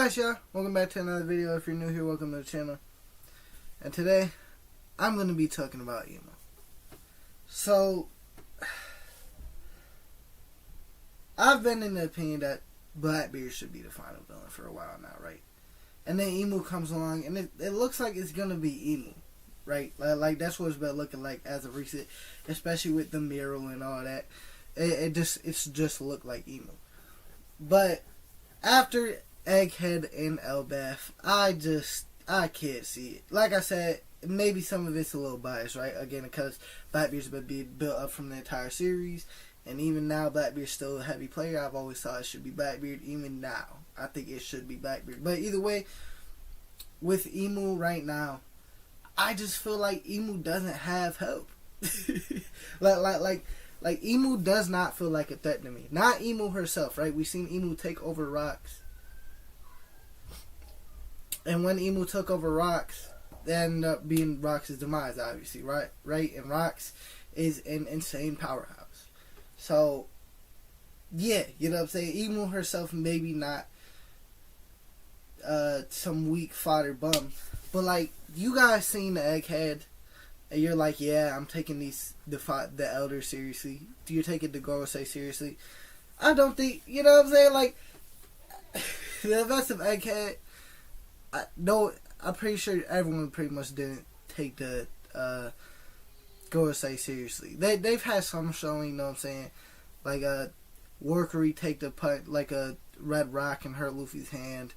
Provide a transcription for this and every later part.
Alright y'all, welcome back to another video. If you're new here, welcome to the channel. And today, I'm going to be talking about emo. So, I've been in the opinion that Blackbeard should be the final villain for a while now, right? And then emo comes along, and it looks like it's going to be emo, right? Like that's what it's been looking like as of recent, especially with the mural and all that. It's just looked like emo. But after Egghead and Elbaf, I can't see it. Like I said, maybe some of it's a little biased, right? Again, because Blackbeard's been being built up from the entire series, and even now Blackbeard's still a heavy player. I've always thought it should be Blackbeard. Even now, I think it should be Blackbeard. But either way, with emo right now, I just feel like emo doesn't have help. Like emo does not feel like a threat to me. Not emo herself, right? We've seen emo take over Rocks. And when emo took over Rocks, that ended up being Rocks' demise, obviously, right? And Rocks is an insane powerhouse. So, yeah, you know what I'm saying? Emo herself, maybe not some weak fodder bum. But, like, you guys seen the Egghead, and you're like, yeah, I'm taking the Elders seriously. Do you take it to Gorosei seriously? I don't think, you know what I'm saying? Like, the events of Egghead, I'm pretty sure everyone pretty much didn't take the Gorosei seriously. They've had some showing, you know what I'm saying? Like Workery take the putt like a red rock and hurt Luffy's hand,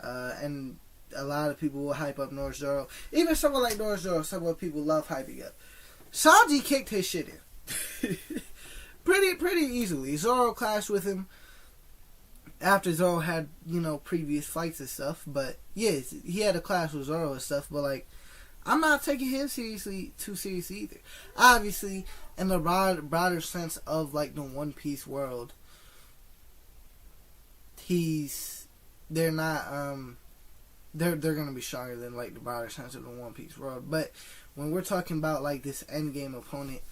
and a lot of people will hype up North Zoro. Even someone like North Zoro, some of people love hyping up. Sanji kicked his shit in pretty easily. Zoro clashed with him after Zoro had, you know, previous fights and stuff. But, yeah, he had a clash with Zoro and stuff. But, like, I'm not taking him too seriously either. Obviously, in the broader sense of, like, the One Piece world, they're not, they're going to be stronger than, like, the broader sense of the One Piece world. But when we're talking about, like, this endgame opponent,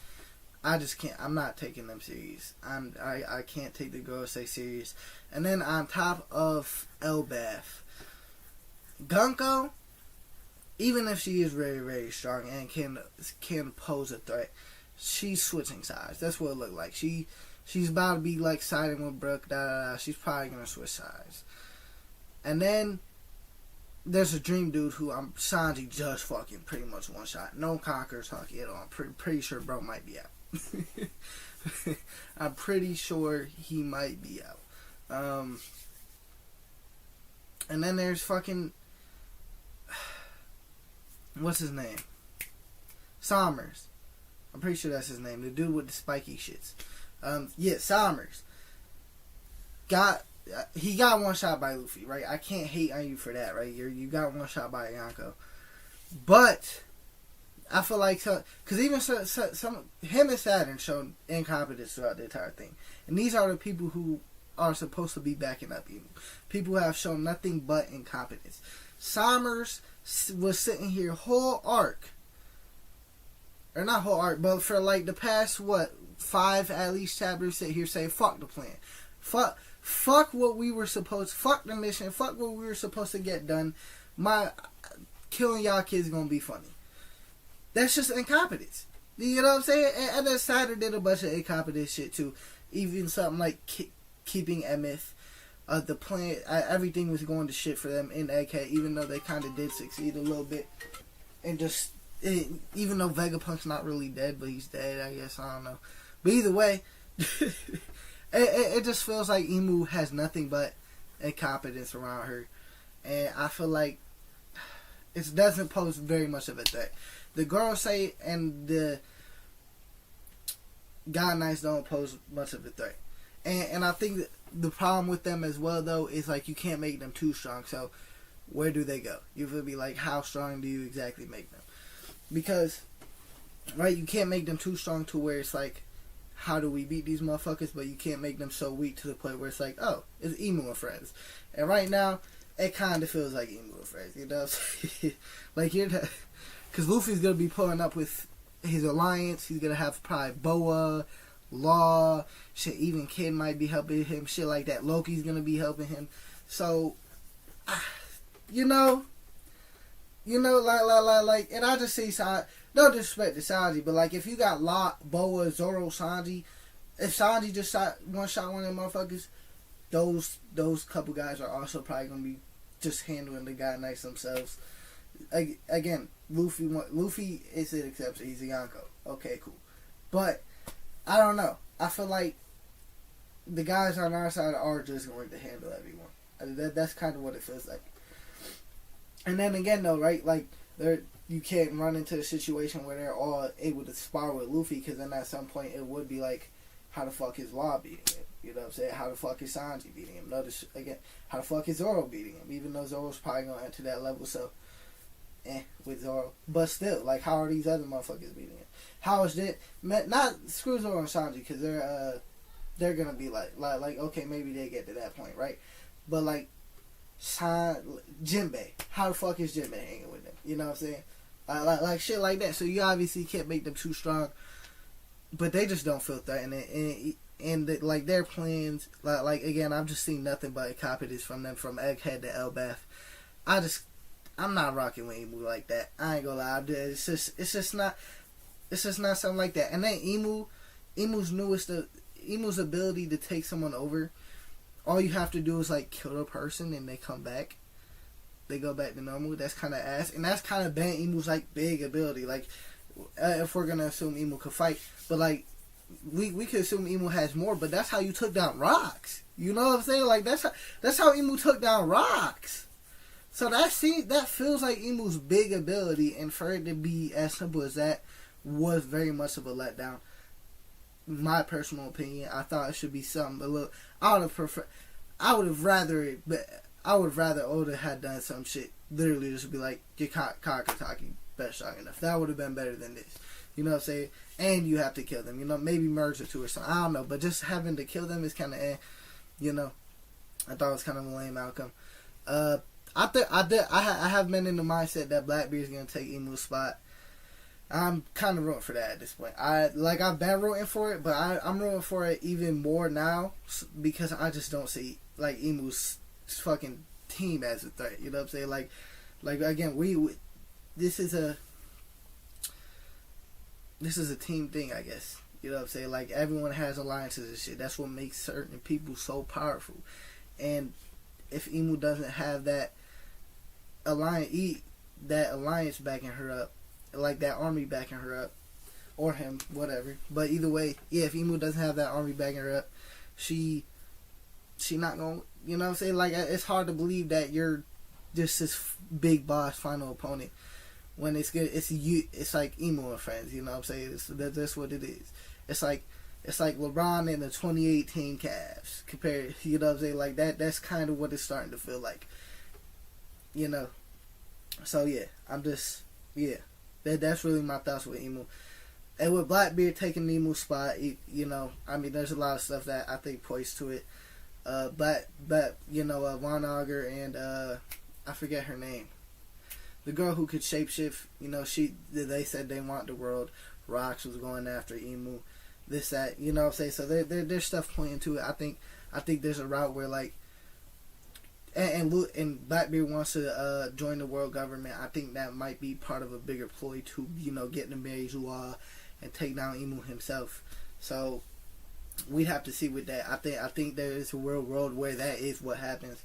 I just can't. I'm not taking them serious. I can't take the Gorosei serious. And then on top of Elbaf, Gunko, even if she is very, very strong and can pose a threat, she's switching sides. That's what it looked like. She's about to be like siding with Brook. She's probably gonna switch sides. And then there's a Dream Dude who Sanji just fucking pretty much one shot. No Conqueror's Haki at all. I'm pretty sure bro might be out. I'm pretty sure he might be out. And then there's fucking, what's his name? Sommers. I'm pretty sure that's his name. The dude with the spiky shits. Yeah, Sommers. He got one shot by Luffy, right? I can't hate on you for that, right? You got one shot by Yonko. But I feel like, because even him and Saturn showed incompetence throughout the entire thing. And these are the people who are supposed to be backing up emo. People who have shown nothing but incompetence. Sommers was sitting here whole arc. Or not whole arc, but for like the past, 5 at least chapters, sit here saying, fuck the plan. Fuck what we were supposed, fuck the mission, fuck what we were supposed to get done. Killing y'all kids is gonna be funny. That's just incompetence. You know what I'm saying? And then Saturn did a bunch of incompetent shit too. Even something like keeping Emeth. The plan, everything was going to shit for them in Egghead, even though they kind of did succeed a little bit. And even though Vegapunk's not really dead, but he's dead, I guess. I don't know. But either way, it just feels like Emu has nothing but incompetence around her. And I feel like it doesn't pose very much of a threat. The Gorosei and the God Knights don't pose much of a threat. And I think that the problem with them as well, though, is like you can't make them too strong. So where do they go? You will be like, how strong do you exactly make them? Because, right, you can't make them too strong to where it's like, how do we beat these motherfuckers? But you can't make them so weak to the point where it's like, oh, it's Emu and friends. And right now, it kind of feels like Emu and friends, you know? Like, because Luffy's going to be pulling up with his alliance. He's going to have probably Boa, Law, shit, even Kid might be helping him, shit like that. Loki's going to be helping him. So, like, and I just see no disrespect to Sanji, but like if you got Boa, Zoro, Sanji, if Sanji just one of them motherfuckers, those couple guys are also probably gonna be just handling the guy nice themselves. Again, Luffy is an exception. He's a Yonko. Okay, cool, but I don't know. I feel like the guys on our side are just going to handle everyone. That's kind of what it feels like. And then again, though, right? Like, you can't run into a situation where they're all able to spar with Luffy, because then at some point it would be like, how the fuck is Law beating him? You know what I'm saying? How the fuck is Sanji beating him? Notice, again, how the fuck is Zoro beating him? Even though Zoro's probably going to enter that level, so, with Zoro. But still, like, how are these other motherfuckers beating him? How is that? Not screw Zoro and Sanji, because they're going to be like, okay, maybe they get to that point, right? But, like, Jinbei. How the fuck is Jinbei hanging with them? You know what I'm saying? Like shit like that. So you obviously can't make them too strong, but they just don't feel threatened. And like their plans, like again, I've just seen nothing but copies from them, from Egghead to Elbaf. I'm not rocking with Emu like that. I ain't gonna lie. It's just not something like that. And then Emu's ability to take someone over. All you have to do is like kill a person and they come back. They go back to normal. That's kind of ass, and that's kind of been Emu's like big ability. Like, if we're gonna assume Emu could fight, but like we could assume Emu has more. But that's how you took down rocks. You know what I'm saying? Like that's how Emu took down rocks. So that feels like Emu's big ability, and for it to be as simple as that was very much of a letdown. My personal opinion, I thought it should be something a little. I would have rather Oda had done some shit. Literally, just be like, your Kakataki best strong enough. That would have been better than this. You know what I'm saying? And you have to kill them. You know, maybe merge the two or something. I don't know, but just having to kill them is kind of you know. I thought it was kind of a lame outcome. I have been in the mindset that Blackbeard's gonna take Emu's spot. I'm kind of rooting for that at this point. I've been rooting for it, but I'm rooting for it even more now because I just don't see like Emu's fucking team as a threat. You know what I'm saying? Like again, this is a team thing, I guess. You know what I'm saying? Like everyone has alliances and shit. That's what makes certain people so powerful. And if Emu doesn't have that alliance backing her up, like that army backing her up, or him, whatever. But either way, yeah, if Emu doesn't have that army backing her up, she not gonna, you know what I'm saying? Like, it's hard to believe that you're just this big boss final opponent when it's good. It's like Emu and friends, you know what I'm saying? That's what it is. It's like LeBron and the 2018 Cavs compared, you know what I'm saying? Like that's kind of what it's starting to feel like, you know. So yeah, that's really my thoughts with Emu. And with Blackbeard taking Emu's spot, you know, I mean, there's a lot of stuff that I think points to it. But you know, Von Auger and I forget her name, the girl who could shapeshift. You know, they said they want the world. Rox was going after Emu. This, that, you know what I'm saying? So there's stuff pointing to it. I think there's a route where like. And Blackbeard wants to join the world government. I think that might be part of a bigger ploy to, you know, get to marry Zua and take down Emu himself. So we'd have to see with that. I think there is a real world where that is what happens,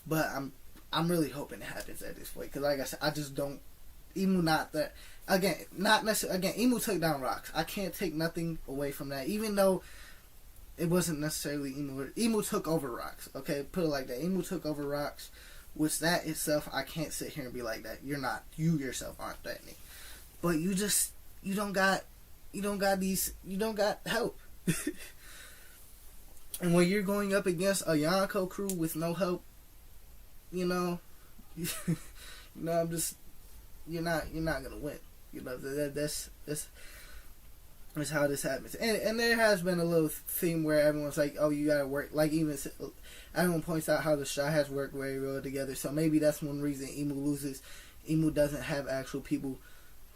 but I'm really hoping it happens at this point, because like I said, I just don't. Emu not that again. Not necessarily again. Emu took down rocks. I can't take nothing away from that, even though. It wasn't necessarily Emu. Emu took over rocks. Okay, put it like that. Emu took over rocks, which that itself, I can't sit here and be like that. You're not. You yourself aren't threatening. But you don't got help. And when you're going up against a Yonko crew with no help, you know, I'm just, you're not gonna win. You know, that's how this happens. And there has been a little theme where everyone's like, oh, you gotta work, like even everyone points out how the Straw Hats work very well together, so maybe that's one reason Emu loses. Emu doesn't have actual people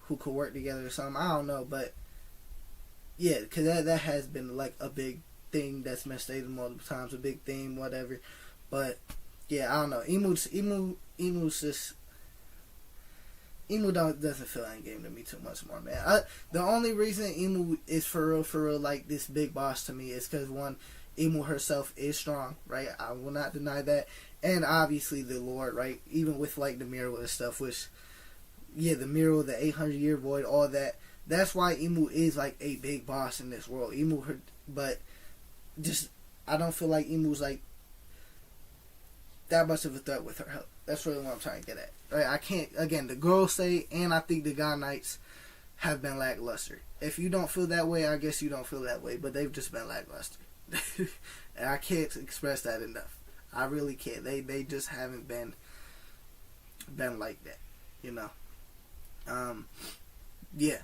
who could work together or something. I don't know, but yeah, because that has been like a big thing that's been stated multiple times, a big theme, whatever. But Yeah, I don't know. Emu's just Emu doesn't feel Endgame to me too much more, man. The only reason Emu is for real, like this big boss to me is because one, Emu herself is strong, right? I will not deny that, and obviously the Lord, right? Even with like the Miracle and stuff, which, yeah, the Miracle, the 800-year void, all that. That's why Emu is like a big boss in this world. But just I don't feel like Emu's like that much of a threat with her help. That's really what I'm trying to get at. Right? I can't, again, the girls say, and I think the God Knights have been lackluster. If you don't feel that way, I guess you don't feel that way, but they've just been lackluster. And I can't express that enough. I really can't. They just haven't been like that, you know. Yeah.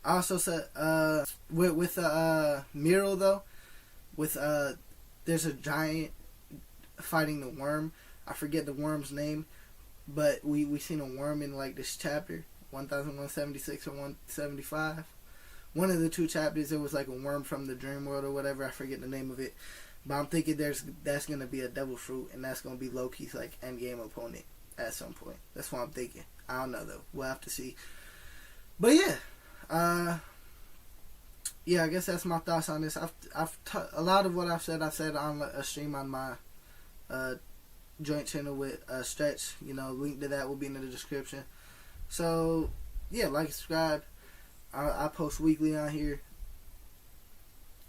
I also said, with Miro though, with there's a giant fighting the worm. I forget the worm's name, but we seen a worm in like this chapter 1176 or 175. One of the two chapters, there was like a worm from the dream world or whatever. I forget the name of it, but I'm thinking that's gonna be a devil fruit, and that's gonna be Loki's like endgame opponent at some point. That's what I'm thinking. I don't know though. We'll have to see. But yeah, yeah. I guess that's my thoughts on this. A lot of what I've said on a stream on my joint channel with Stretch. You know, link to that will be in the description. So yeah, like and subscribe. I post weekly on here.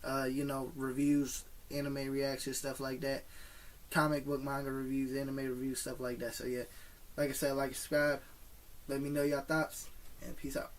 You know, reviews, anime reactions, stuff like that. Comic book, manga reviews, anime reviews, stuff like that. So yeah, like I said, like and subscribe. Let me know your thoughts, and peace out.